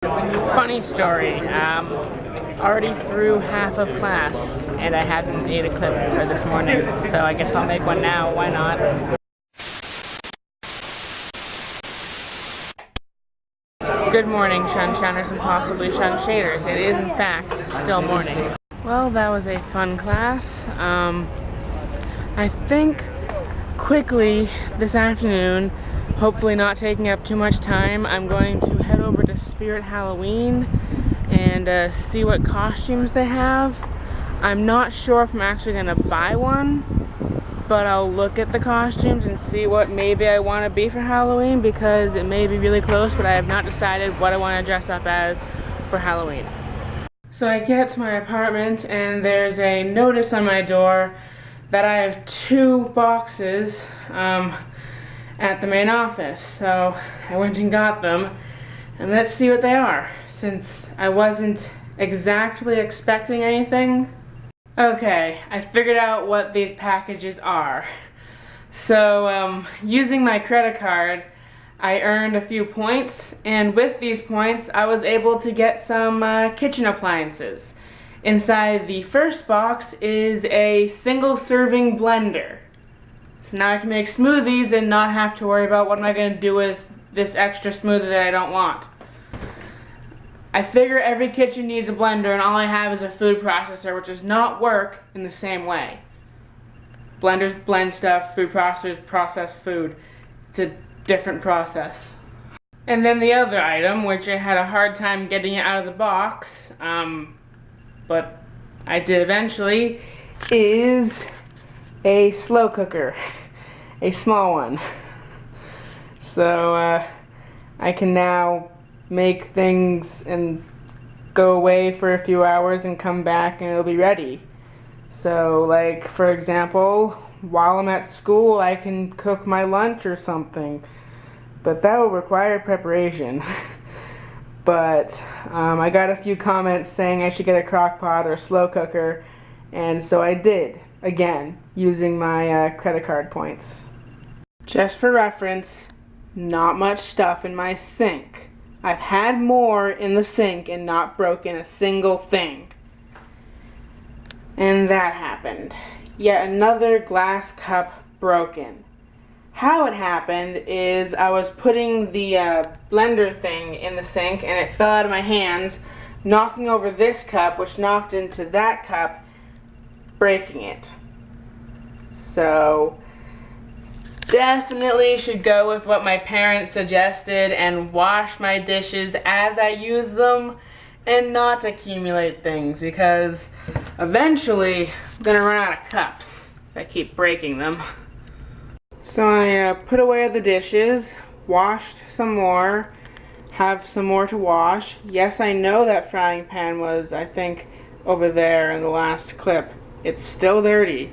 Funny story, already through half of class and I haven't made a clip for this morning, so I guess I'll make one now, why not? Good morning, SHunShiners and possibly SHunShaders. It is in fact still morning. Well, that was a fun class. I think quickly this afternoon, hopefully not taking up too much time, I'm going to head over to Spirit Halloween and see what costumes they have. I'm not sure if I'm actually going to buy one, but I'll look at the costumes and see what maybe I want to be for Halloween, because it may be really close, but I have not decided what I want to dress up as for Halloween. So I get to my apartment and there's a notice on my door that I have 2 boxes at the main office. So I went and got them, and let's see what they are, since I wasn't exactly expecting anything. Okay, I figured out what these packages are. So using my credit card, I earned a few points, and with these points I was able to get some kitchen appliances. Inside the first box is a single serving blender. So now I can make smoothies and not have to worry about what am I going to do with this extra smoothie that I don't want. I figure every kitchen needs a blender, and all I have is a food processor, which does not work in the same way. Blenders blend stuff, food processors process food. It's a different process. And then the other item, which I had a hard time getting it out of the box, but I did eventually, is a slow cooker, a small one. So I can now make things and go away for a few hours and come back and it'll be ready. So like, for example, while I'm at school I can cook my lunch or something, but that will require preparation. But I got a few comments saying I should get a crock pot or slow cooker, and so I did, again, using my credit card points. Just for reference, not much stuff in my sink. I've had more in the sink and not broken a single thing. And that happened. Yet another glass cup broken. How it happened is I was putting the blender thing in the sink and it fell out of my hands, knocking over this cup, which knocked into that cup, breaking it. So definitely should go with what my parents suggested and wash my dishes as I use them and not accumulate things, because eventually I'm gonna run out of cups if I keep breaking them. So I put away the dishes, washed some more, have some more to wash. Yes, I know that frying pan was, I think, over there in the last clip. It's still dirty.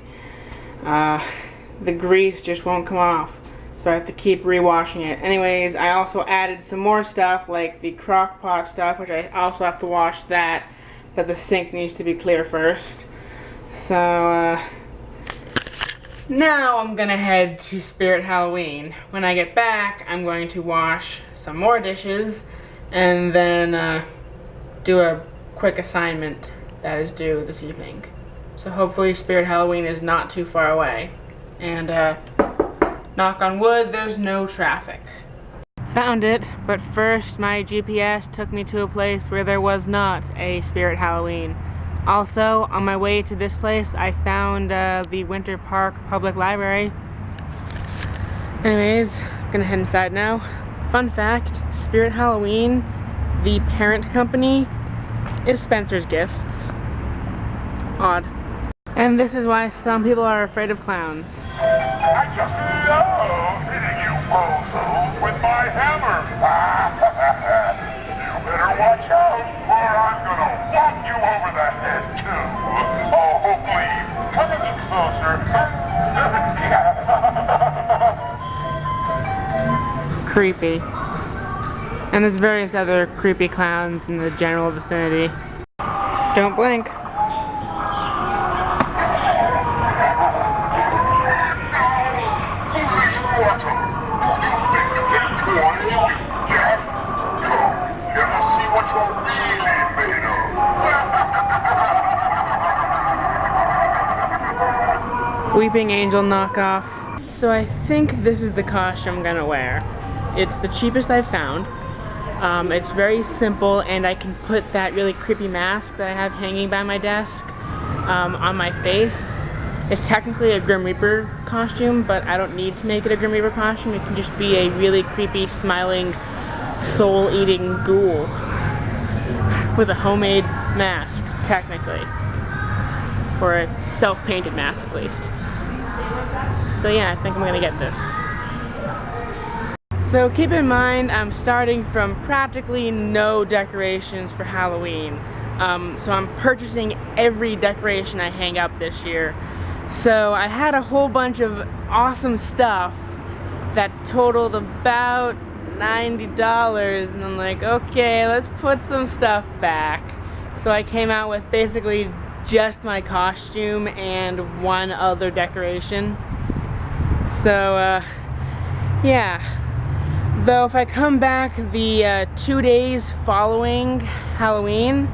The grease just won't come off, so I have to keep re-washing it. Anyways, I also added some more stuff, like the crock pot stuff, which I also have to wash that, but the sink needs to be clear first. So now I'm gonna head to Spirit Halloween. When I get back, I'm going to wash some more dishes and then do a quick assignment that is due this evening. So hopefully Spirit Halloween is not too far away. And knock on wood, there's no traffic. Found it, but first my GPS took me to a place where there was not a Spirit Halloween. Also, on my way to this place, I found the Winter Park Public Library. Anyways, I'm gonna head inside now. Fun fact, Spirit Halloween, the parent company, is Spencer's Gifts. Odd. And this is why some people are afraid of clowns. I just love hitting you bozos with my hammer. You better watch out, or I'm gonna whack you over the head too. Oh, please, come a bit closer. Creepy. And there's various other creepy clowns in the general vicinity. Don't blink. You think you can toy? Yeah. You ever see what hearts are really made of. Weeping Angel knockoff. So I think this is the costume I'm gonna wear. It's the cheapest I've found. It's very simple, and I can put that really creepy mask that I have hanging by my desk on my face. It's technically a Grim Reaper costume, but I don't need to make it a Grim Reaper costume. It can just be a really creepy, smiling, soul-eating ghoul with a homemade mask, technically. Or a self-painted mask, at least. So yeah, I think I'm gonna get this. So keep in mind, I'm starting from practically no decorations for Halloween. So I'm purchasing every decoration I hang up this year. So I had a whole bunch of awesome stuff that totaled about $90, and I'm like, okay, let's put some stuff back. So I came out with basically just my costume and one other decoration. So yeah. Though if I come back the 2 days following Halloween,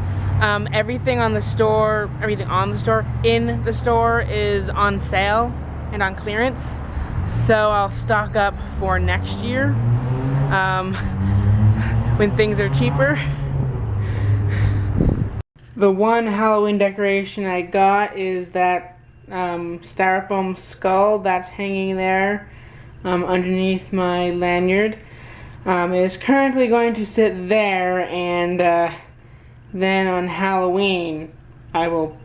everything in the store is on sale and on clearance. So I'll stock up for next year when things are cheaper. The one Halloween decoration I got is that styrofoam skull that's hanging there underneath my lanyard. It is currently going to sit there, and then on Halloween I will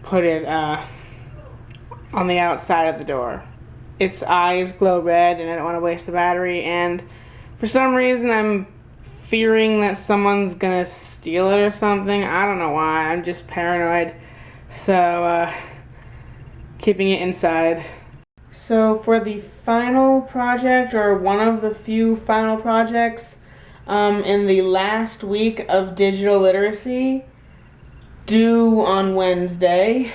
put it on the outside of the door. Its eyes glow red, and I don't want to waste the battery, and for some reason I'm fearing that someone's gonna steal it or something. I don't know why, I'm just paranoid. So keeping it inside. So for the final project, or one of the few final projects in the last week of digital literacy, due on Wednesday,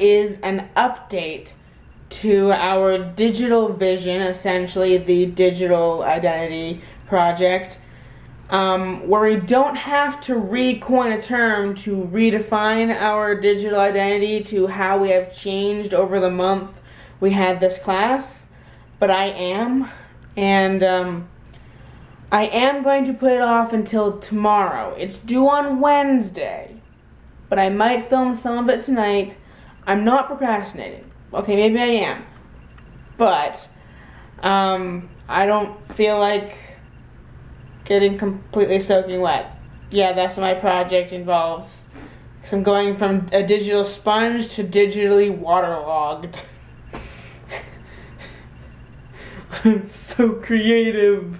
is an update to our digital vision, essentially the digital identity project, where we don't have to recoin a term to redefine our digital identity to how we have changed over the month we had this class, but I am, and I am going to put it off until tomorrow. It's due on Wednesday, but I might film some of it tonight. I'm not procrastinating. Okay, maybe I am, but I don't feel like getting completely soaking wet. Yeah, that's what my project involves, because I'm going from a digital sponge to digitally waterlogged. I'm so creative,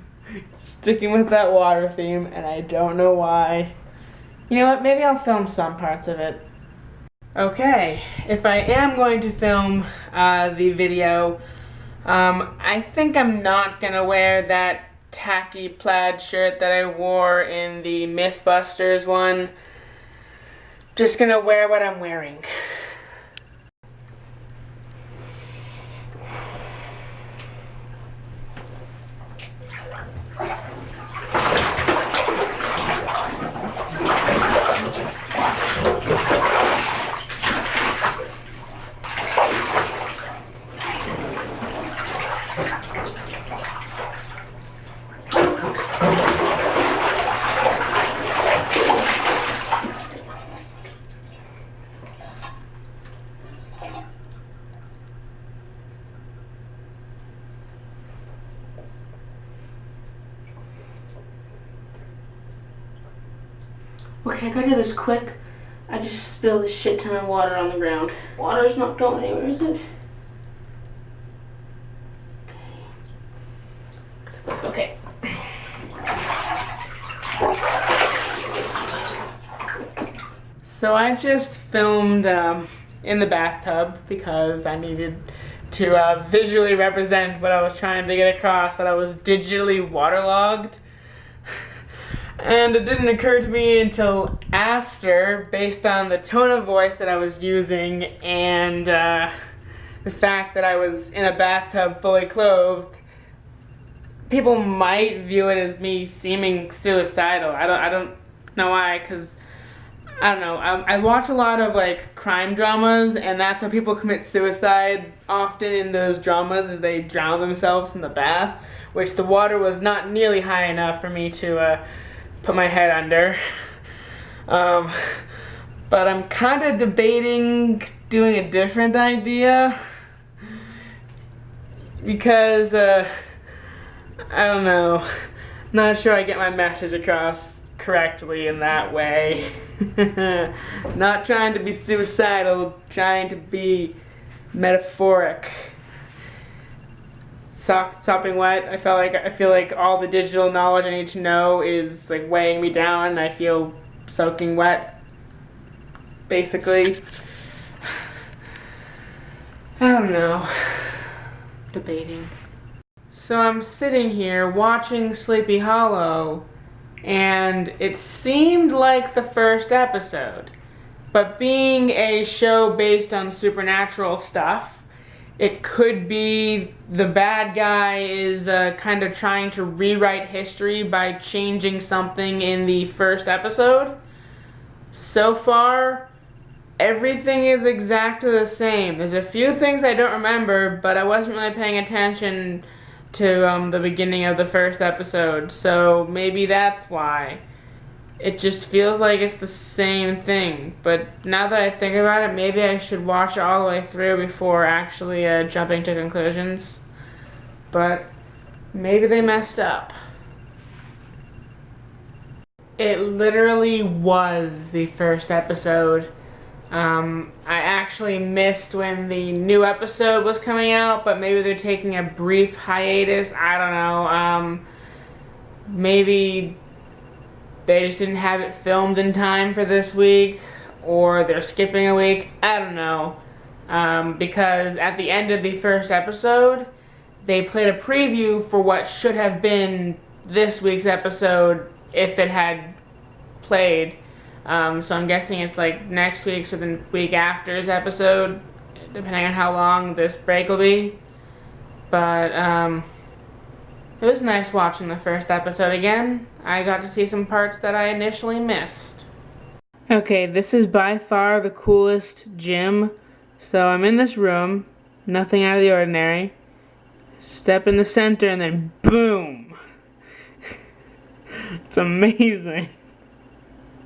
sticking with that water theme, and I don't know why. You know what, maybe I'll film some parts of it. Okay, if I am going to film the video, I think I'm not gonna wear that tacky plaid shirt that I wore in the Mythbusters one. Just gonna wear what I'm wearing. Okay, I gotta do this quick. I just spilled a shit ton of water on the ground. Water's not going anywhere, is it? Okay. So I just filmed in the bathtub because I needed to visually represent what I was trying to get across, that I was digitally waterlogged. And it didn't occur to me until after, based on the tone of voice that I was using and the fact that I was in a bathtub fully clothed, people might view it as me seeming suicidal. I don't Know why? Because, I don't know, I watch a lot of like crime dramas, and that's how people commit suicide often in those dramas, is they drown themselves in the bath, which the water was not nearly high enough for me to put my head under. But I'm kind of debating doing a different idea, because I don't know, not sure I get my message across correctly in that way. Not trying to be suicidal, trying to be metaphoric. Sopping wet. I feel like all the digital knowledge I need to know is like weighing me down, and I feel soaking wet, basically. I don't know. Debating. So I'm sitting here watching Sleepy Hollow, and it seemed like the first episode. But being a show based on supernatural stuff, it could be the bad guy is kind of trying to rewrite history by changing something in the first episode. So far, everything is exactly the same. There's a few things I don't remember, but I wasn't really paying attention to the beginning of the first episode, so maybe that's why. It just feels like it's the same thing, but now that I think about it, maybe I should watch it all the way through before actually jumping to conclusions. But maybe they messed up. It literally was the first episode. I actually missed when the new episode was coming out, but maybe they're taking a brief hiatus. I don't know. Maybe they just didn't have it filmed in time for this week, or they're skipping a week. I don't know. Because at the end of the first episode, they played a preview for what should have been this week's episode if it had played. So I'm guessing it's like next week's or the week after's episode, depending on how long this break will be. But it was nice watching the first episode again. I got to see some parts that I initially missed. Okay, this is by far the coolest gym. So I'm in this room, nothing out of the ordinary. Step in the center and then boom! It's amazing.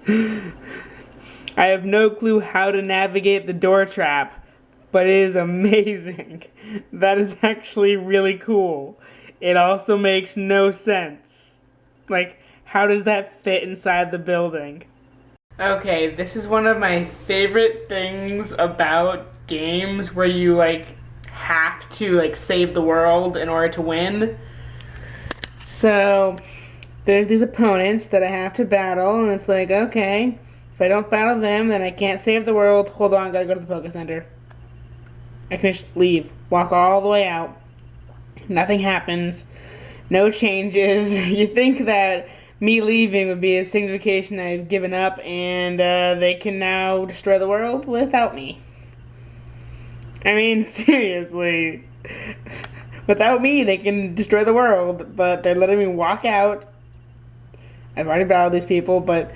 I have no clue how to navigate the door trap, but it is amazing. That is actually really cool. It also makes no sense. Like, how does that fit inside the building? Okay, this is one of my favorite things about games where you, like, have to, like, save the world in order to win. So there's these opponents that I have to battle, and it's like, okay, if I don't battle them, then I can't save the world. Hold on, gotta go to the Poké Center. I can just leave, walk all the way out. Nothing happens. No changes. You think that me leaving would be a signification I've given up, and they can now destroy the world without me. I mean, seriously. Without me, they can destroy the world, but they're letting me walk out. I've already battled these people, but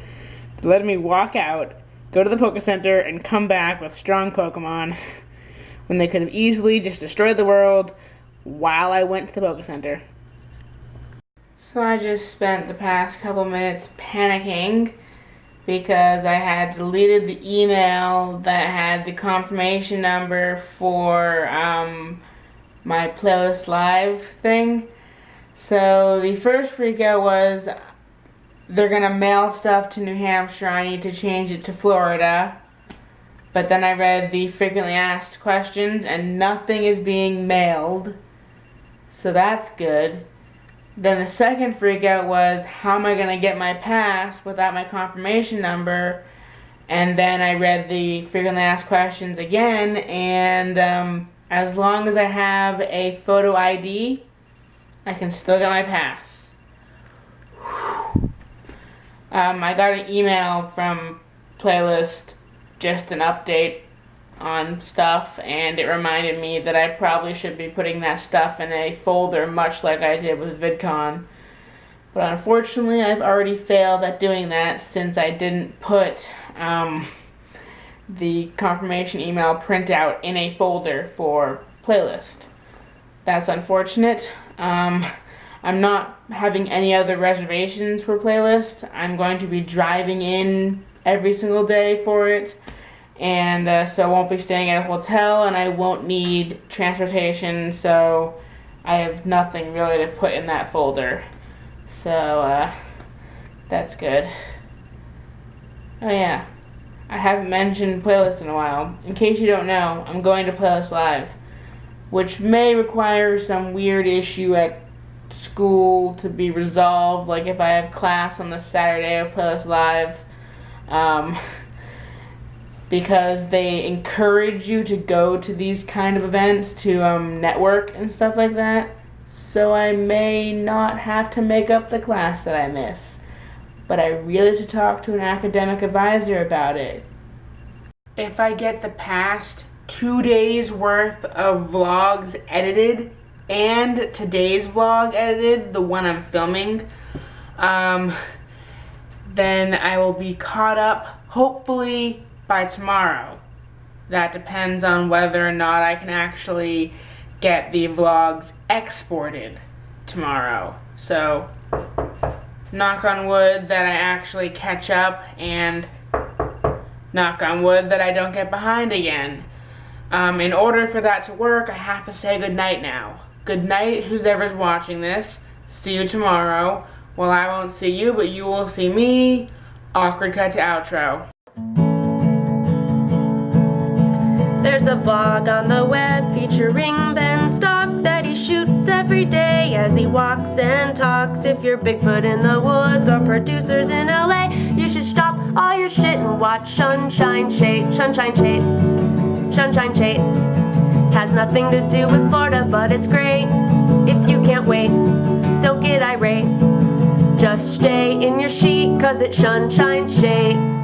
they're letting me walk out, go to the Poké Center, and come back with strong Pokemon when they could have easily just destroyed the world while I went to the Poké Center. So I just spent the past couple minutes panicking because I had deleted the email that had the confirmation number for my Playlist Live thing. So the first freak out was they're gonna mail stuff to New Hampshire. I need to change it to Florida. But then I read the frequently asked questions and nothing is being mailed. So that's good. Then the second freak out was, how am I gonna get my pass without my confirmation number? And then I read the frequently asked questions again, and as long as I have a photo ID, I can still get my pass. I got an email from Playlist, just an update on stuff, and it reminded me that I probably should be putting that stuff in a folder much like I did with VidCon. But unfortunately, I've already failed at doing that since I didn't put the confirmation email printout in a folder for playlist. That's unfortunate. I'm not having any other reservations for playlist. I'm going to be driving in every single day for it, and so I won't be staying at a hotel, and I won't need transportation, so I have nothing really to put in that folder. So that's good. Oh yeah, I haven't mentioned playlist in a while. In case you don't know, I'm going to Playlist Live, which may require some weird issue at school to be resolved, like if I have class on the Saturday of Playlist Live, because they encourage you to go to these kind of events to network and stuff like that. So I may not have to make up the class that I miss, but I really should talk to an academic advisor about it. If I get the past 2 days worth of vlogs edited and today's vlog edited, the one I'm filming, then I will be caught up hopefully by tomorrow. That depends on whether or not I can actually get the vlogs exported tomorrow. So knock on wood that I actually catch up, and knock on wood that I don't get behind again. In order for that to work, I have to say goodnight now. Good night, whoever's watching this. See you tomorrow. Well, I won't see you, but you will see me. Awkward cut to outro. There's a vlog on the web featuring Ben STALK that he shoots every day as he walks and talks. If you're Bigfoot in the woods or producers in LA, you should stop all your shit and watch SHunShineSHate. SHunShineShate. SHunShineShate. Has nothing to do with Florida, but it's great. If you can't wait, don't get irate. Just stay in your sheet, cause it's SHunShineSHate.